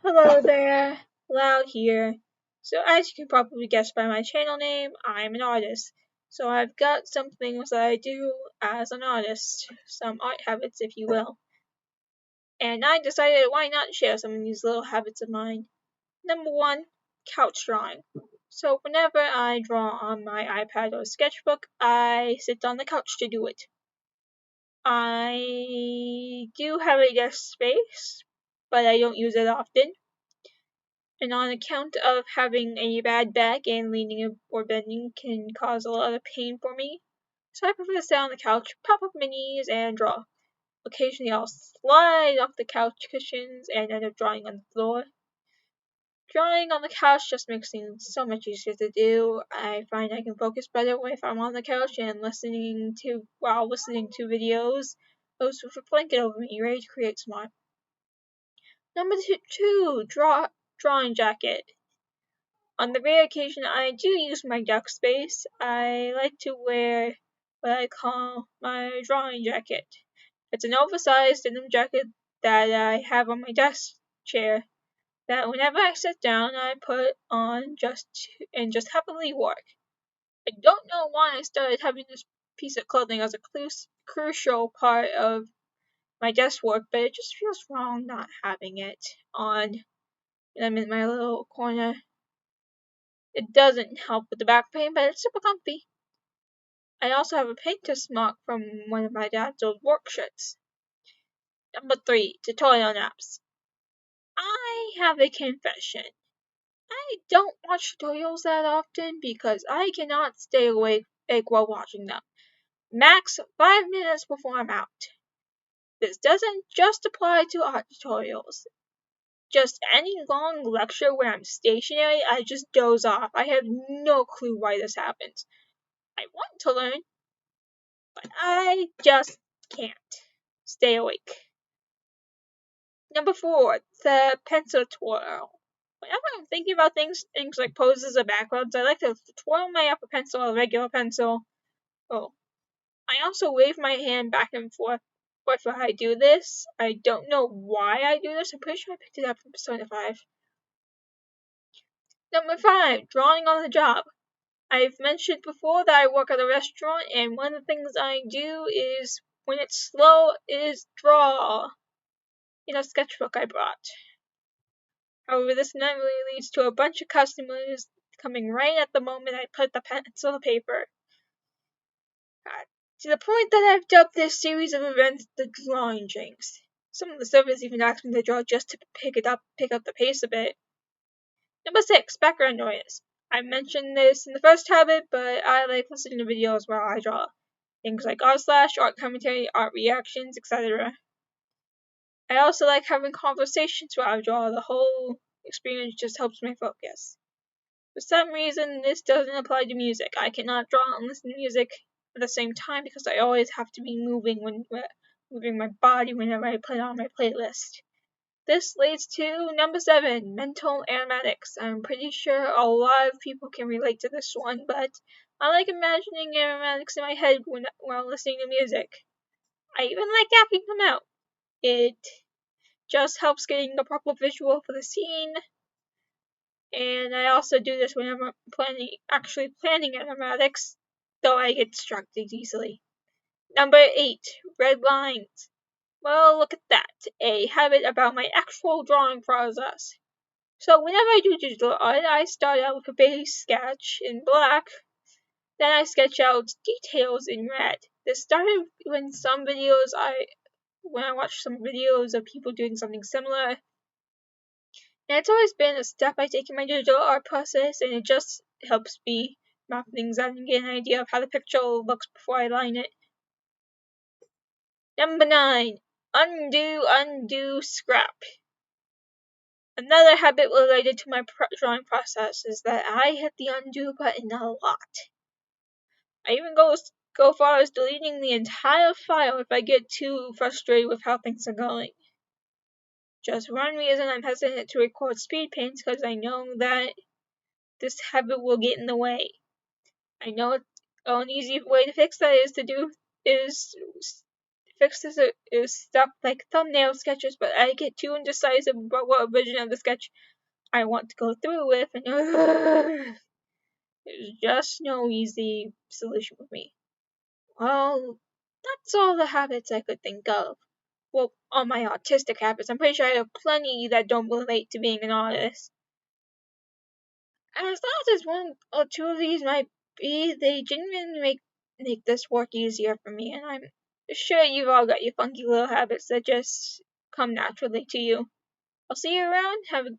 Hello there, Loud here. So as you can probably guess by my channel name, I'm an artist. So I've got some things that I do as an artist, some art habits if you will. And I decided why not share some of these little habits of mine. Number one, couch drawing. So whenever I draw on my iPad or sketchbook, I sit on the couch to do it. I do have a desk space, but I don't use it often. And on account of having a bad back and leaning or bending can cause a lot of pain for me, so I prefer to sit on the couch, pop up my knees, and draw. Occasionally I'll slide off the couch cushions and end up drawing on the floor. Drawing on the couch just makes things so much easier to do. I find I can focus better if I'm on the couch and listening to videos. Those with a blanket over me, ready to create some art. Number two, drawing jacket. On the rare occasion I do use my desk space, I like to wear what I call my drawing jacket. It's an oversized denim jacket that I have on my desk chair that whenever I sit down I put on just happily work. I don't know why I started having this piece of clothing as a crucial part of my desk work, but it just feels wrong not having it on when I'm in my little corner. It doesn't help with the back pain, but it's super comfy. I also have a painter's mark from one of my dad's old work shirts. Number three, tutorial naps. I have a confession. I don't watch tutorials that often because I cannot stay awake while watching them. Max 5 minutes before I'm out. This doesn't just apply to art tutorials. Just any long lecture where I'm stationary, I just doze off. I have no clue why this happens. I want to learn, but I just can't stay awake. Number four, the pencil twirl. Whenever I'm thinking about things like poses or backgrounds, I like to twirl my upper pencil or regular pencil. Oh, I also wave my hand back and forth while I do this. I don't know why I do this. I'm pretty sure I picked it up from Persona 5. Number five, drawing on the job. I've mentioned before that I work at a restaurant, and one of the things I do is, when it's slow, is draw in a sketchbook I brought. However, this inevitably leads to a bunch of customers coming right at the moment I put the pencil to paper. To the point that I've dubbed this series of events the drawing jinx. Some of the servers even asked me to draw just to pick up the pace a bit. Number six, background noise. I mentioned this in the first habit, but I like listening to videos while I draw. Things like art commentary, art reactions, etc. I also like having conversations while I draw. The whole experience just helps me focus. For some reason, this doesn't apply to music. I cannot draw and listen to music at the same time because I always have to be moving my body whenever I put on my playlist. This leads to number seven, mental animatics. I'm pretty sure a lot of people can relate to this one, but I like imagining animatics in my head while listening to music. I even like acting them out. It just helps getting the proper visual for the scene, and I also do this whenever I'm planning animatics, though I get distracted easily. Number eight, red lines. Well, look at that, a habit about my actual drawing process. So whenever I do digital art, I start out with a base sketch in black, then I sketch out details in red. This started when I watched some videos of people doing something similar, and it's always been a step I take in my digital art process, and it just helps me map things out and get an idea of how the picture looks before I line it. Number nine, undo, scrap. Another habit related to my drawing process is that I hit the undo button a lot. I even go far as deleting the entire file if I get too frustrated with how things are going. Just one reason I'm hesitant to record speed paints because I know that this habit will get in the way. I know an easy way to fix that is fixes it is stuff like thumbnail sketches, but I get too indecisive about what version of the sketch I want to go through with, and there's just no easy solution with me. Well, that's all the habits I could think of. Well, all my autistic habits. I'm pretty sure I have plenty that don't relate to being an artist. And as long as one or two of these might be, they genuinely make this work easier for me, and I'm sure you've all got your funky little habits that just come naturally to you. I'll see you around. Have a